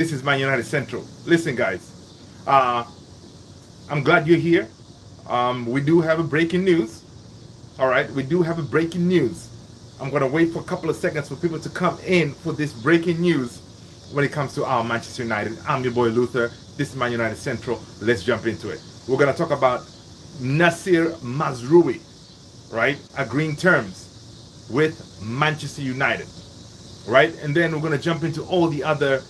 This is Man United Central. Listen, guys, uh, I'm glad you're here. We do have a breaking news. All right, we do have a breaking news. I'm gonna wait for a couple of seconds for people to come in for this breaking news when it comes to our Manchester United. I'm your boy Luther. This is Man United Central. Let's jump into it. We're gonna talk about Nasir Mazraoui, right? Agreeing terms with Manchester United, right? And then we're going to jump into all the other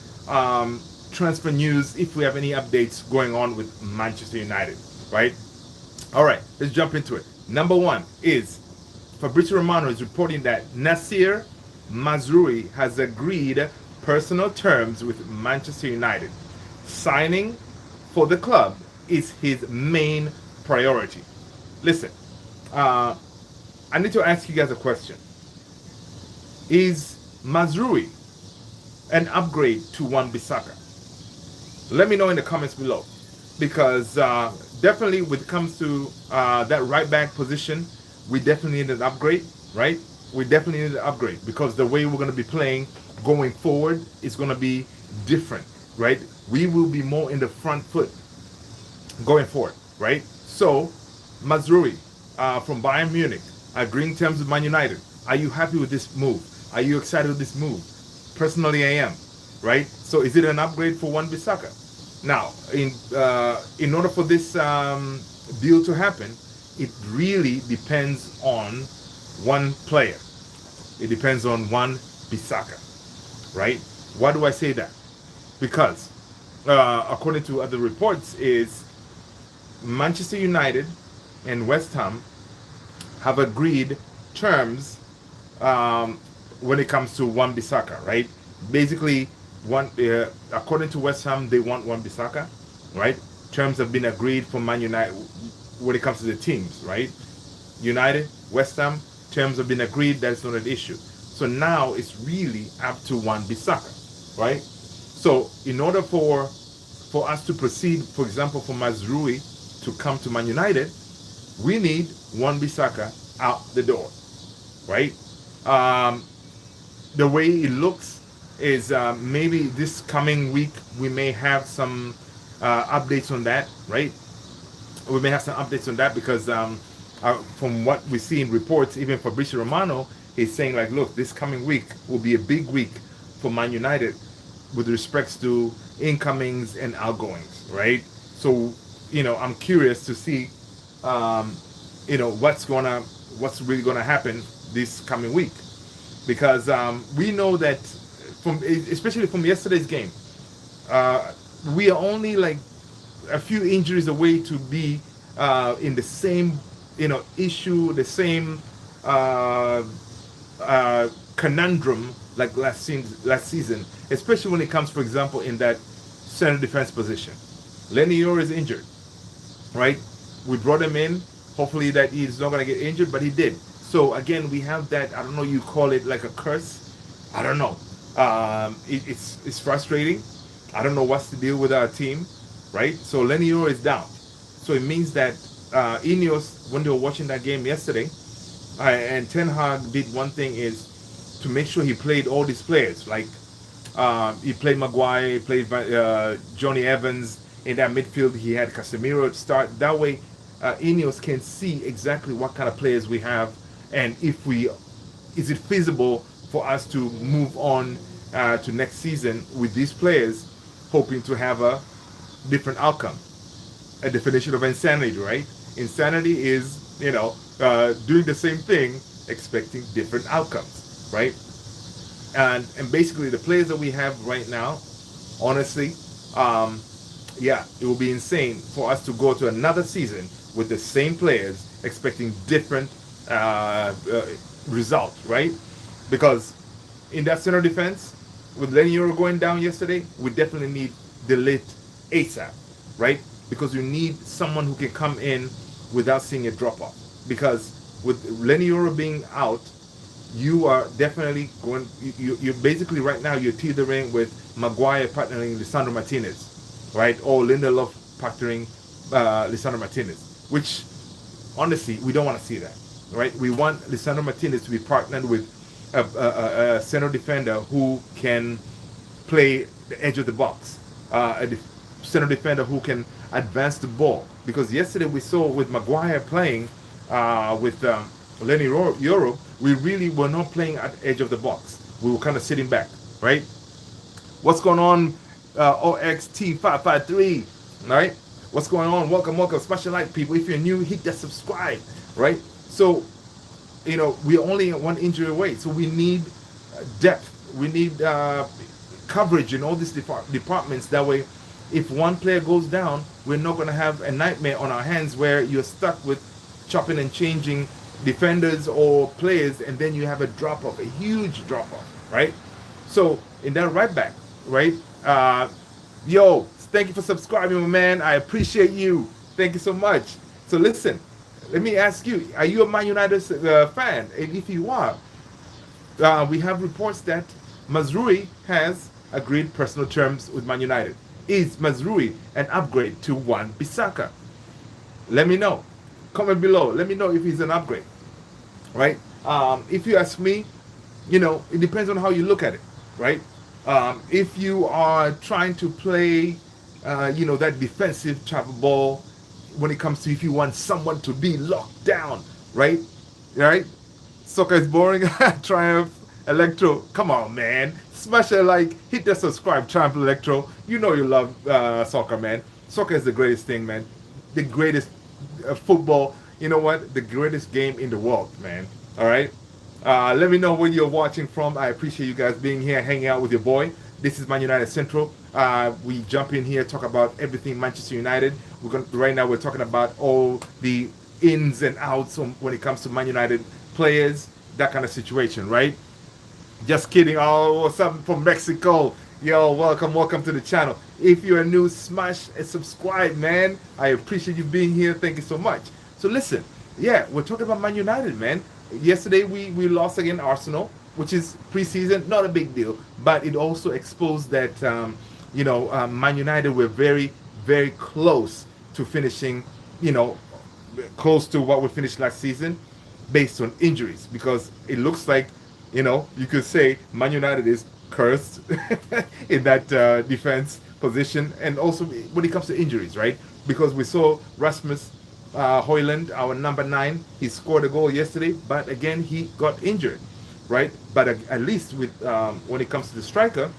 transfer news if we have any updates going on with Manchester United, right? All right, let's jump into it. Number one is Fabrizio Romano is reporting that Nasir Mazraoui has agreed personal terms with Manchester United. Signing for the club is his main priority. Listen, uh, I need to ask you guys a question. Is Mazraoui an upgrade to Wan Bissaka? Let me know in the comments below, because definitely when it comes to that right back position, we definitely need an upgrade, right? We definitely need an upgrade because the way we're going to be playing going forward is going to be different, right? We will be more in the front foot going forward, right? So, Mazraoui from Bayern Munich, agreeing terms with Man United. Are you happy with this move? Are you excited with this move? Personally, I am, right? So, is it an upgrade for Wan Bissaka? Now, in order for this deal to happen, it really depends on one player. It depends on Wan Bissaka, right? Why do I say that? Because according to other reports, is Manchester United and West Ham have agreed terms when it comes to Wan Bissaka, right? Basically, according to West Ham, they want Wan Bissaka, right? Terms have been agreed for Man United when it comes to the teams, right? United, West Ham, terms have been agreed. That's not an issue. So now it's really up to Wan Bissaka, right? So in order for us to proceed, for example, for Mazraoui to come to Man United, we need Wan Bissaka out the door, right? The way it looks is maybe this coming week we may have some updates on that, right? We may have some updates on that because from what we see in reports, even Fabrizio Romano is saying like, look, this coming week will be a big week for Man United with respects to incomings and outgoings, right? So, I'm curious to see, what's really gonna happen this coming week, because we know that especially from yesterday's game, we are only like a few injuries away to be in the same, issue, the same conundrum like last season, especially when it comes, for example, in that center defense position. Lenny Yoro is injured, right? We brought him in, hopefully that he's not going to get injured, but he did. So again, we have that, I don't know, you call it like a curse. I don't know. It's frustrating. I don't know what's the deal with our team, right? So Lenny Yoro is down. So it means that Ineos, when they were watching that game yesterday, and Ten Hag did one thing is to make sure he played all these players. Like he played Maguire, he played Johnny Evans in that midfield. He had Casemiro start. That way, Ineos can see exactly what kind of players we have, and is it feasible for us to move on to next season with these players, hoping to have a different outcome. A definition of insanity, right? Insanity is, doing the same thing, expecting different outcomes, right? And basically the players that we have right now, honestly, it will be insane for us to go to another season with the same players expecting different results, right? Because in that center defense, with Lenny Yoro going down yesterday, we definitely need Delete ASAP, right? Because you need someone who can come in without seeing a drop off. Because with Lenny Yoro being out, you are definitely going. You're basically right now you're teetering with Maguire partnering Lisandro Martinez, right? Or Lindelof partnering Lisandro Martinez, which honestly we don't want to see that, right? We want Lisandro Martinez to be partnered with a center defender who can play the edge of the box, center defender who can advance the ball. Because yesterday we saw with Maguire playing with Lenny Euro, we really were not playing at the edge of the box. We were kind of sitting back, right? What's going on, OXT553, right? What's going on? Welcome, welcome. Smash the like, people. If you're new, hit that subscribe, right? So, we're only one injury away. So we need depth. We need coverage in all these departments. That way, if one player goes down, we're not going to have a nightmare on our hands where you're stuck with chopping and changing defenders or players, and then you have a drop-off, a huge drop-off, right? So, in that right back, right? Yo, thank you for subscribing, my man. I appreciate you. Thank you so much. So listen, let me ask you, are you a Man United fan? And if you are, we have reports that Mazraoui has agreed personal terms with Man United. Is Mazraoui an upgrade to Wan-Bissaka? Let me know. Comment below. Let me know if he's an upgrade, right? If you ask me, it depends on how you look at it, right? If you are trying to play, that defensive type of ball, when it comes to if you want someone to be locked down, right? Right? Soccer is boring. Triumph Electro, come on, man. Smash a like, hit the subscribe, Triumph Electro. You know you love soccer, man. Soccer is the greatest thing, man. The greatest football. You know what? The greatest game in the world, man. All right? Let me know where you're watching from. I appreciate you guys being here, hanging out with your boy. This is Man United Central. We jump in here, talk about everything Manchester United. Right now we're talking about all the ins and outs when it comes to Man United players, that kind of situation, right? Just kidding. Oh, something from Mexico. Yo, welcome to the channel. If you're new, smash and subscribe, man. I appreciate you being here. Thank you so much. So listen, yeah, we're talking about Man United, man. Yesterday we lost against Arsenal, which is preseason, not a big deal, but it also exposed that Man United were very, very close to finishing, close to what we finished last season, based on injuries, because it looks like, you could say Man United is cursed in that defense position, and also when it comes to injuries, right? Because we saw Rasmus Højlund, our number 9, he scored a goal yesterday, but again he got injured, right? But at least with when it comes to the striker,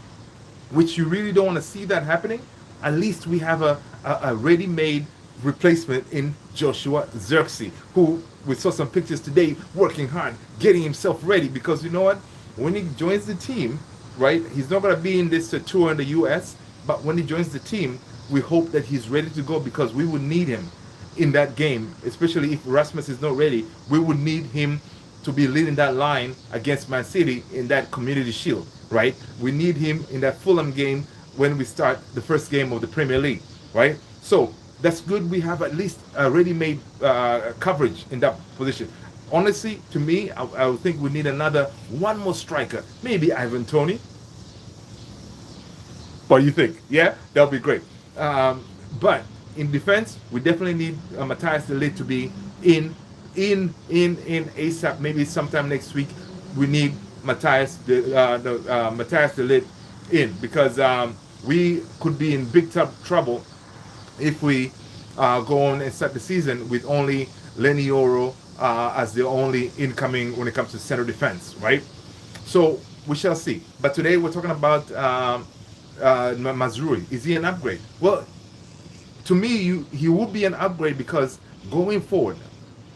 which you really don't want to see that happening, at least we have a ready-made replacement in Joshua Zirkzee, who we saw some pictures today working hard, getting himself ready, because you know what? When he joins the team, right, he's not going to be in this tour in the US, but when he joins the team, we hope that he's ready to go, because we would need him in that game, especially if Rasmus is not ready. We would need him to be leading that line against Man City in that Community Shield, right? We need him in that Fulham game when we start the first game of the Premier League, right? So that's good. We have at least a ready-made coverage in that position. Honestly, to me, I would think we need one more striker, maybe Ivan Toney. What do you think? Yeah, that'll be great. But in defense, we definitely need Matthias de Ligt to be in ASAP. Maybe sometime next week, we need Matthias de Ligt in, because we could be in big trouble if we go on and start the season with only Lenny Euro as the only incoming when it comes to center defense, right? So we shall see. But today we're talking about Mazraoui. Is he an upgrade? Well, to me, he would be an upgrade, because going forward,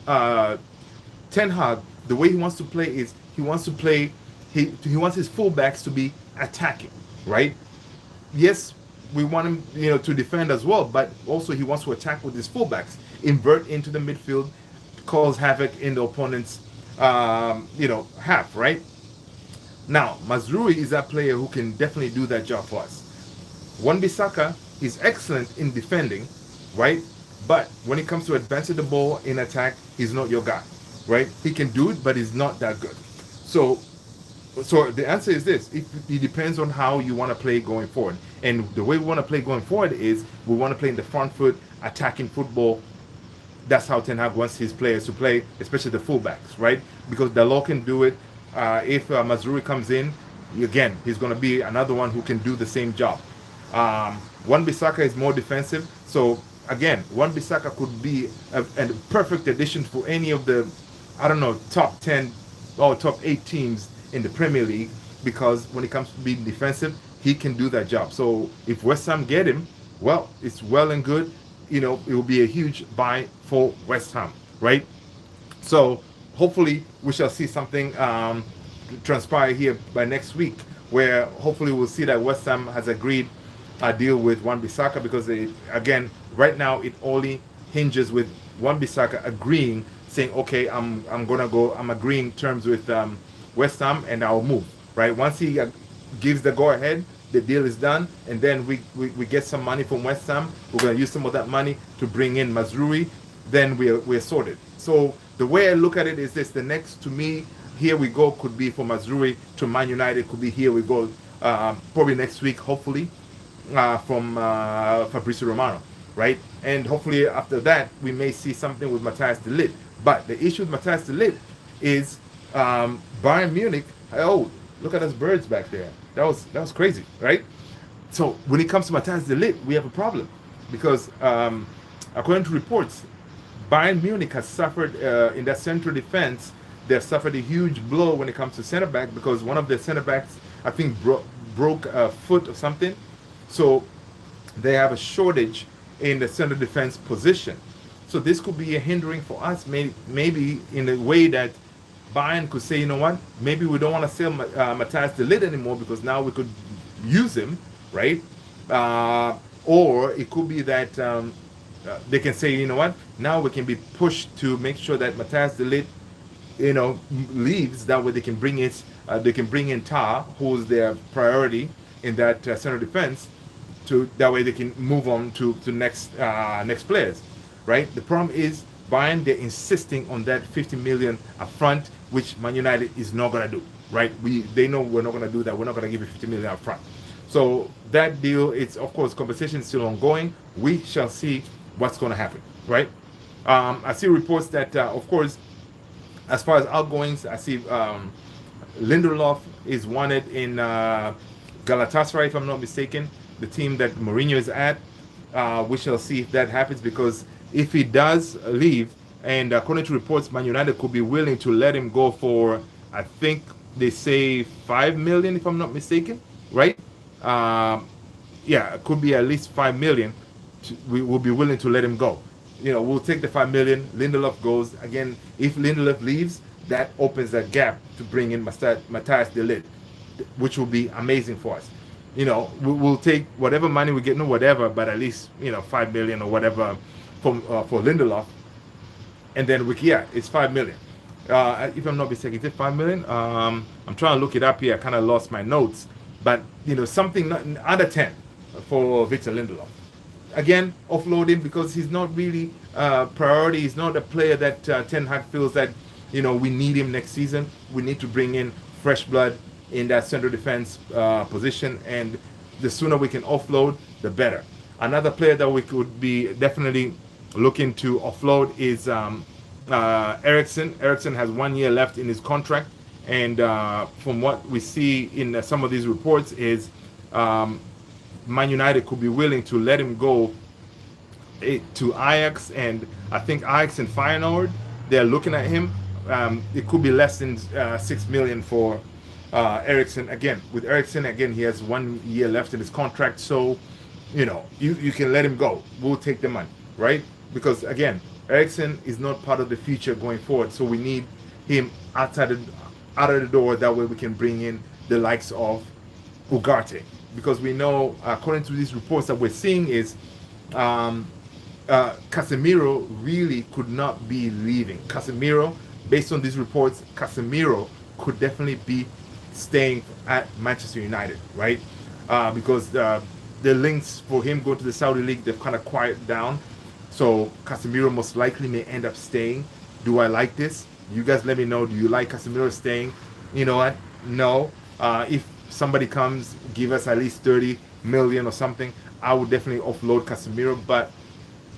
Ten Hag, the way he wants to play is he wants his fullbacks to be attacking, right? Yes, we want him, to defend as well, but also he wants to attack with his fullbacks, invert into the midfield, cause havoc in the opponent's, half, right? Now, Mazraoui is that player who can definitely do that job for us. Wan-Bissaka is excellent in defending, right? But when it comes to advancing the ball in attack, he's not your guy, right? He can do it, but he's not that good. So the answer is this. It depends on how you want to play going forward. And the way we want to play going forward is we want to play in the front foot, attacking football. That's how Ten Hag wants his players to play, especially the fullbacks, right? Because Dalot can do it. If Mazraoui comes in, again, he's going to be another one who can do the same job. Wan Bissaka is more defensive, so again, Wan Bissaka could be a perfect addition for any of the, I don't know, top 10 or top 8 teams in the Premier League, because when it comes to being defensive, he can do that job. So if West Ham get him, well, it's well and good. You know, it will be a huge buy for West Ham, right? So hopefully we shall see something transpire here by next week, where hopefully we'll see that West Ham has agreed a deal with Wan-Bissaka, because again, right now it only hinges with Wan-Bissaka agreeing, saying, okay, I'm agreeing terms with West Ham and I'll move, right? Once he gives the go ahead, the deal is done, and then we get some money from West Ham. We're going to use some of that money to bring in Mazraoui, then we're sorted. So the way I look at it is this: the next, to me, here we go could be for Mazraoui to Man United, could be here we go probably next week, hopefully, from Fabrizio Romano, right? And hopefully after that we may see something with Matthias de Ligt. But the issue with Matthias de Ligt is Bayern Munich. Oh, look at those birds back there. That was crazy, right? So when it comes to Matthias de Ligt, we have a problem, because according to reports, Bayern Munich has suffered in that central defense. They've suffered a huge blow when it comes to center back, because one of the center backs, I think, broke a foot or something. So they have a shortage in the center defense position. So this could be a hindering for us, maybe in a way that Bayern could say, you know what, maybe we don't want to sell Matthias de Ligt anymore, because now we could use him, right? Or it could be that they can say, you know what, now we can be pushed to make sure that Matthias de Ligt, you know, leaves. That way they can bring in Tar, who's their priority in that center defense. That way they can move on to next players, right? The problem is Bayern, they're insisting on that 50 million upfront, which Man United is not gonna do, right? They know we're not gonna do that. We're not gonna give you 50 million upfront. So that deal, it's, of course, conversation is still ongoing. We shall see what's gonna happen, right? I see reports that, of course, as far as outgoings, I see Lindelof is wanted in Galatasaray, if I'm not mistaken, the team that Mourinho is at. We shall see if that happens, because if he does leave, and according to reports, Man United could be willing to let him go for, I think they say 5 million, if I'm not mistaken, right? Yeah, it could be at least 5 million. We will be willing to let him go. You know, we'll take the 5 million. Lindelof goes again. If Lindelof leaves, that opens that gap to bring in Matthias de Ligt, which will be amazing for us. You know, we'll take whatever money we get, no whatever, but at least, you know, 5 million or whatever for Lindelof, and then it's 5 million. If I'm not mistaken, is it 5 million? I'm trying to look it up here. I kind of lost my notes, but you know, something under 10 for Victor Lindelof. Again, offloading, because he's not really priority. He's not a player that Ten Hag feels that, you know, we need him next season. We need to bring in fresh blood in that central defense position, and the sooner we can offload, the better. Another player that we could be definitely looking to offload is Eriksen. Eriksen has 1 year left in his contract, and from what we see in some of these reports is Man United could be willing to let him go to Ajax, and I think Ajax and Feyenoord, they're looking at him. It could be less than 6 million for Eriksen. Again, with Eriksen, again, he has 1 year left in his contract, so you know, you can let him go. We'll take the money, right? Because again, Eriksen is not part of the future going forward, so we need him out of the door. That way we can bring in the likes of Ugarte, because we know, according to these reports that we're seeing, is Casemiro really could not be leaving. Casemiro, based on these reports, Casemiro could definitely be staying at Manchester United, right? Because the links for him going to the Saudi League, they've kind of quieted down. So Casemiro most likely may end up staying. Do I like this? You guys let me know. Do you like Casemiro staying? You know what? No. If somebody comes, give us at least 30 million or something, I would definitely offload Casemiro. But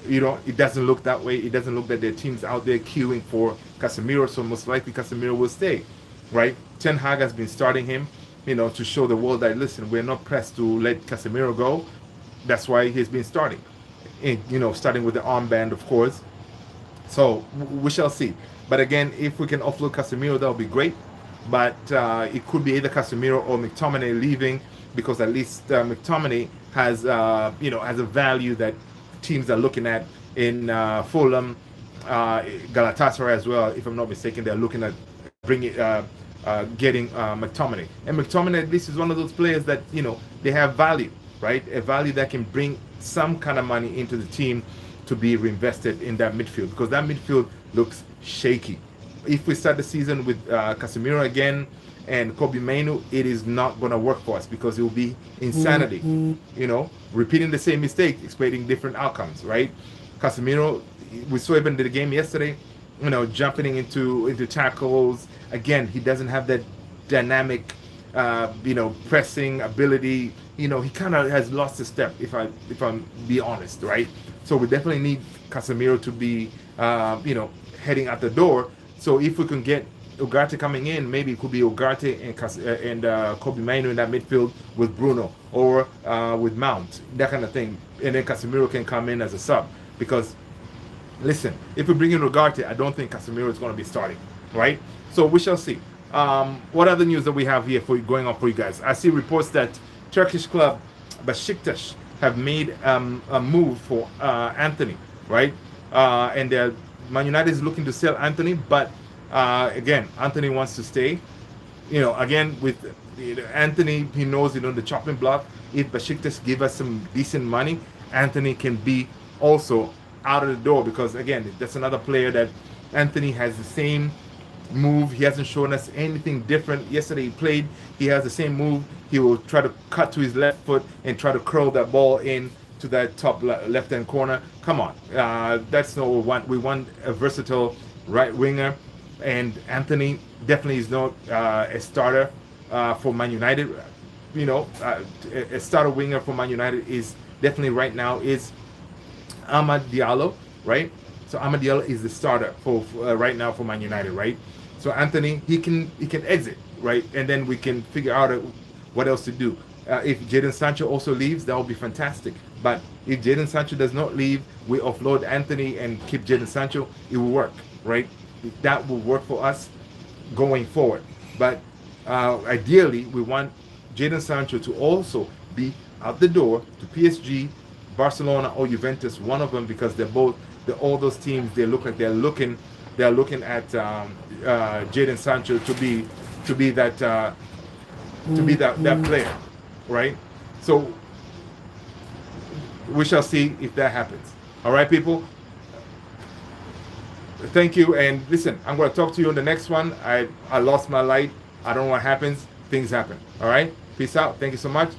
you know, it doesn't look that way. It doesn't look that there are teams out there queuing for Casemiro. So most likely Casemiro will stay, right? Ten Hag has been starting him. to show the world that, listen, we're not pressed to let Casemiro go. That's why he's been starting. Starting with the armband, of course. So we shall see. But again, if we can offload Casemiro, that would be great. But it could be either Casemiro or McTominay leaving, because at least McTominay has has a value that teams are looking at in Fulham, Galatasaray as well. If I'm not mistaken, they're looking at getting McTominay. And McTominay at least is one of those players that they have value, right? A value that can bring some kind of money into the team to be reinvested in that midfield, because that midfield looks shaky. If we start the season with Casemiro again and Kobe Mainu, it is not going to work for us, because it will be insanity. Repeating the same mistake, expecting different outcomes, right? Casemiro, we saw even in the game yesterday, jumping into tackles. Again, he doesn't have that dynamic, pressing ability. He kind of has lost a step, if I'm be honest, right? So we definitely need Casemiro to be, heading out the door. So if we can get Ugarte coming in, maybe it could be Ugarte and Kobe Mainu in that midfield with Bruno, or with Mount, that kind of thing. And then Casemiro can come in as a sub. Because, listen, if we bring in Ugarte, I don't think Casemiro is going to be starting, right? So we shall see. What other news that we have here going on for you guys? I see reports that Turkish club Besiktas have made a move for Anthony, right? And Man United is looking to sell Anthony, but again, Anthony wants to stay. Again, with Anthony, he knows, the chopping block. If Besiktas give us some decent money, Anthony can be also out of the door, because again, that's another player that Anthony has the same move. He hasn't shown us anything different. Yesterday he played, he has the same move. He will try to cut to his left foot and try to curl that ball in to that top left-hand corner. Come on, that's not what we want. We want a versatile right winger, and Anthony definitely is not a starter for Man United. A starter winger for Man United is definitely right now is Amad Diallo, right? So Amad Diallo is the starter for right now for Man United, right? So Anthony, he can exit, right? And then we can figure out what else to do. If Jadon Sancho also leaves, that would be fantastic. But if Jadon Sancho does not leave, we offload Anthony and keep Jadon Sancho, it will work, right? That will work for us going forward. But ideally, we want Jadon Sancho to also be out the door to PSG, Barcelona, or Juventus, one of them, because all those teams, they're looking at Jadon Sancho to be that player, right? So we shall see if that happens. All right, people. Thank you, and listen, I'm going to talk to you on the next one. I lost my light. I don't know what happens. Things happen. All right. Peace out. Thank you so much.